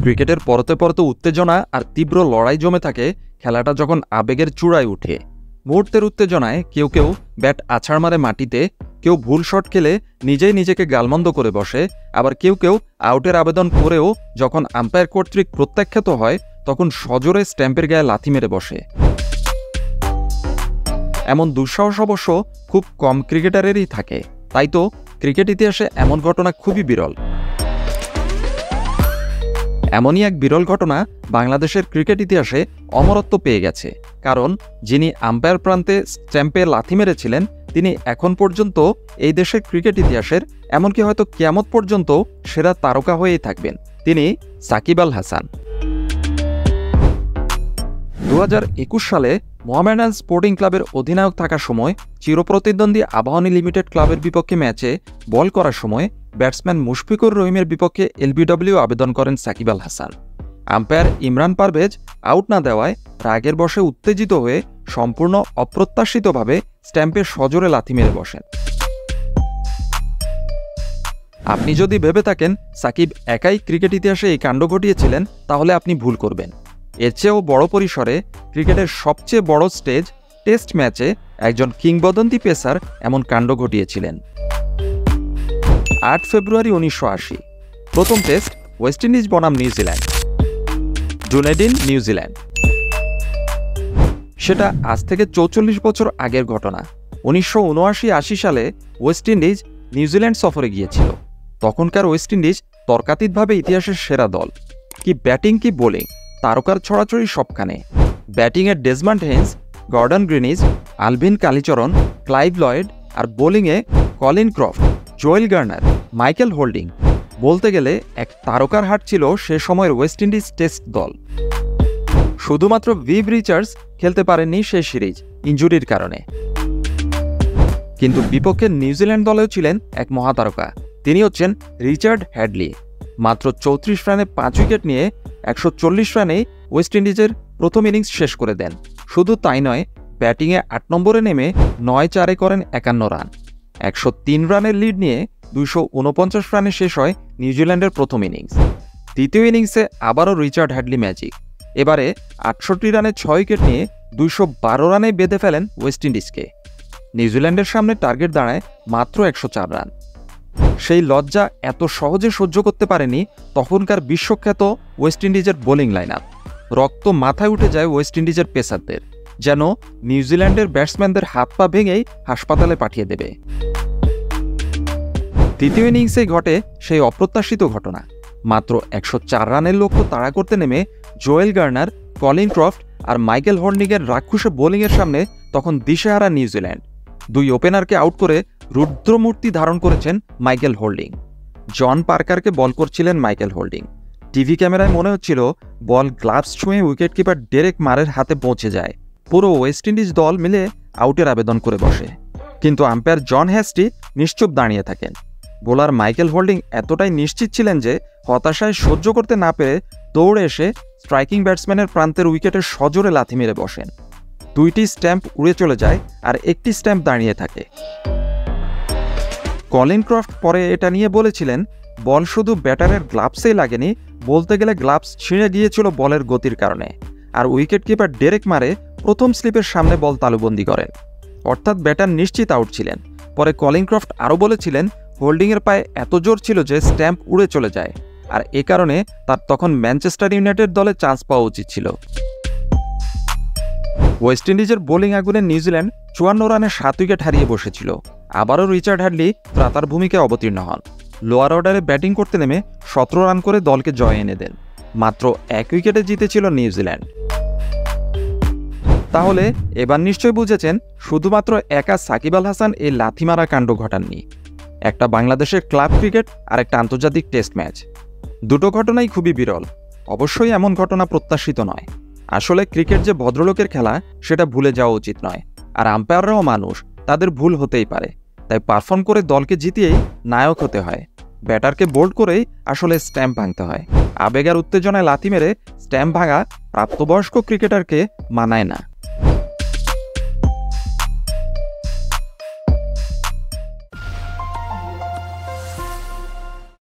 ক্রিকেটের পরতে পরতে উত্তেজনা আর তীব্র লড়াই জমে থাকে খেলাটা যখন আবেগের চূড়ায় উঠে। মুহূর্তের উত্তেজনায় কেউ কেউ ব্যাট আছাড় মারে মাটিতে, কেউ ভুল শট খেলে নিজেই নিজেকে গালমন্দ করে বসে, আবার কেউ কেউ আউটের আবেদন করেও যখন আম্পায়ার কর্তৃক প্রত্যাখ্যাত হয় তখন সজোরে স্ট্যাম্পের গায়ে লাথি মেরে বসে। এমন দুঃসাহস অবশ্য খুব কম ক্রিকেটারেরই থাকে, তাই তো ক্রিকেট ইতিহাসে এমন ঘটনা খুবই বিরল। এমনই এক বিরল ঘটনা বাংলাদেশের ক্রিকেট ইতিহাসে অমরত্ব পেয়ে গেছে, কারণ যিনি আম্পায়ার প্রান্তে স্ট্যাম্পে লাথি মেরেছিলেন তিনি এখন পর্যন্ত এই দেশের ক্রিকেট ইতিহাসের, এমনকি হয়তো কিয়ামত পর্যন্ত সেরা তারকা হয়েই থাকবেন। তিনি সাকিব আল হাসান। 2021 সালে মোহামেডান স্পোর্টিং ক্লাবের অধিনায়ক থাকার সময় চিরপ্রতিদ্বন্দ্বী আবাহনী লিমিটেড ক্লাবের বিপক্ষে ম্যাচে বল করার সময় ব্যাটসম্যান মুশফিকুর রহিমের বিপক্ষে এলবিডব্লিউ আবেদন করেন সাকিব আল হাসান। আম্পায়ার ইমরান পারভেজ আউট না দেওয়ায় রাগের বশে উত্তেজিত হয়ে সম্পূর্ণ অপ্রত্যাশিতভাবে স্ট্যাম্পে সজোরে লাথি মেরে বসেন। আপনি যদি ভেবে থাকেন সাকিব একাই ক্রিকেট ইতিহাসে এই কাণ্ড ঘটিয়েছিলেন, তাহলে আপনি ভুল করবেন। এর চেয়েও বড় পরিসরে ক্রিকেটের সবচেয়ে বড় স্টেজ টেস্ট ম্যাচে একজন কিংবদন্তি পেসার এমন কাণ্ড ঘটিয়েছিলেন। 8 ফেব্রুয়ারি 1980 প্রথম টেস্ট ওয়েস্ট ইন্ডিজ বনাম নিউজিল্যান্ড, ডুনেডিন, নিউজিল্যান্ড। সেটা আজ থেকে 44 বছর আগের ঘটনা। 1979-80 সালে ওয়েস্ট ইন্ডিজ নিউজিল্যান্ড সফরে গিয়েছিল। তখনকার ওয়েস্ট ইন্ডিজ তর্কাতীতভাবে ইতিহাসের সেরা দল। কি ব্যাটিং কি বোলিং, তারকার ছড়াছড়ি সবখানে। ব্যাটিংয়ে Desmond Haynes, Gordon Greenidge, Alvin Kallicharran, Clive Lloyd, আর বোলিংয়ে Colin Croft, Joel Garner, Michael Holding. বলতে গেলে এক তারকার হাট ছিল সে সময়ের ওয়েস্ট ইন্ডিজ টেস্ট দল। শুধুমাত্র ভিভ রিচার্ডস খেলতে পারেননি সেই সিরিজ ইনজুরির কারণে। কিন্তু বিপক্ষের নিউজিল্যান্ড দলেও ছিলেন এক মহাতারকা, তিনি হচ্ছেন রিচার্ড হ্যাডলি। মাত্র 34 রানে 5 উইকেট নিয়ে 140 রানেই ওয়েস্ট ইন্ডিজের প্রথম ইনিংস শেষ করে দেন। শুধু তাই নয়, ব্যাটিংয়ে 8 নম্বরে নেমে 9-4 করেন 51 রান। 103 রানের লিড নিয়ে 249 রানে শেষ হয় নিউজিল্যান্ডের প্রথম ইনিংস। দ্বিতীয় ইনিংসে আবারও রিচার্ড হ্যাডলি ম্যাজিক। এবারে 68 রানে 6 উইকেট নিয়ে 212 রানে বেঁধে ফেলেন ওয়েস্ট ইন্ডিজকে। নিউজিল্যান্ডের সামনে টার্গেট দাঁড়ায় মাত্র 104 রান। সেই লজ্জা এত সহজে সহ্য করতে পারেনি তখনকার বিশ্বখ্যাত ওয়েস্ট ইন্ডিজের বোলিং লাইন আপ। রক্ত মাথায় উঠে যায় ওয়েস্ট ইন্ডিজের পেসারদের, যেন নিউজিল্যান্ডের ব্যাটসম্যানদের হাত পা ভেঙেই হাসপাতালে পাঠিয়ে দেবে। তৃতীয় ইনিংসেই ঘটে সেই অপ্রত্যাশিত ঘটনা। মাত্র 104 রানের লক্ষ্য তাড়া করতে নেমে জোয়েল গার্নার, কলিন ক্রফট আর মাইকেল হোল্ডিংয়ের রাক্ষসে বোলিংয়ের সামনে তখন দিশেহারা নিউজিল্যান্ড। 2 ওপেনারকে আউট করে রুদ্রমূর্তি ধারণ করেছেন মাইকেল হোল্ডিং। জন পার্কারকে বল করছিলেন মাইকেল হোল্ডিং। টিভি ক্যামেরায় মনে হচ্ছিল বল গ্লাভস ছুঁয়ে উইকেটকিপার ডেরেক মারের হাতে পৌঁছে যায়। পুরো ওয়েস্ট ইন্ডিজ দল মিলে আউটের আবেদন করে বসে, কিন্তু আম্পায়ার জন হ্যাস্টি নিশ্চুপ দাঁড়িয়ে থাকেন। বোলার মাইকেল হোল্ডিং এতটাই নিশ্চিত ছিলেন যে হতাশায় সহ্য করতে না পেরে দৌড়ে এসে স্ট্রাইকিং ব্যাটসম্যানের প্রান্তের উইকেটে সজোরে লাথি মেরে বসেন। 2টি স্ট্যাম্প উড়ে চলে যায় আর একটি স্ট্যাম্প দাঁড়িয়ে থাকে। কলিন ক্রফট পরে এটা নিয়ে বলেছিলেন, বল শুধু ব্যাটারের গ্লাভসেই লাগেনি, বলতে গেলে গ্লাভস ছিঁড়ে গিয়েছিল বলের গতির কারণে। আর উইকেটকিপার ডেরেক মারে প্রথম স্লিপের সামনে বল তালুবন্দি করেন, অর্থাৎ ব্যাটার নিশ্চিত আউট ছিলেন। পরে কলিন ক্রফট আরও বলেছিলেন, হোল্ডিংয়ের পায়ে এত জোর ছিল যে স্ট্যাম্প উড়ে চলে যায়, আর এ কারণে তার তখন ম্যানচেস্টার ইউনাইটেড দলে চান্স পাওয়া উচিত ছিল। ওয়েস্ট ইন্ডিজের বোলিং আগুনে নিউজিল্যান্ড 54 রানে 7 উইকেট হারিয়ে বসেছিল। আবারও রিচার্ড হ্যাডলি ত্রাতার ভূমিকায় অবতীর্ণ হন। লোয়ার অর্ডারে ব্যাটিং করতে নেমে 17 রান করে দলকে জয় এনে দেন। মাত্র 1 উইকেটে জিতেছিল নিউজিল্যান্ড। তাহলে এবার নিশ্চয়ই বুঝেছেন শুধুমাত্র একা সাকিব আল হাসান এই লাথি মারা কাণ্ড ঘটাননি। একটা বাংলাদেশের ক্লাব ক্রিকেট আর একটা আন্তর্জাতিক টেস্ট ম্যাচ, দুটো ঘটনাই খুবই বিরল। অবশ্যই এমন ঘটনা প্রত্যাশিত নয়। আসলে ক্রিকেট যে ভদ্রলোকের খেলা সেটা ভুলে যাওয়া উচিত নয়। আর আম্পায়াররাও মানুষ, তাদের ভুল হতেই পারে। তাই পারফর্ম করে দলকে জিতিয়েই নায়ক হতে হয়। ব্যাটারকে বোল্ড করেই আসলে স্ট্যাম্প ভাঙতে হয়। আবেগ আর উত্তেজনায় লাথি মেরে স্ট্যাম্প ভাঙা প্রাপ্তবয়স্ক ক্রিকেটারকে মানায় না।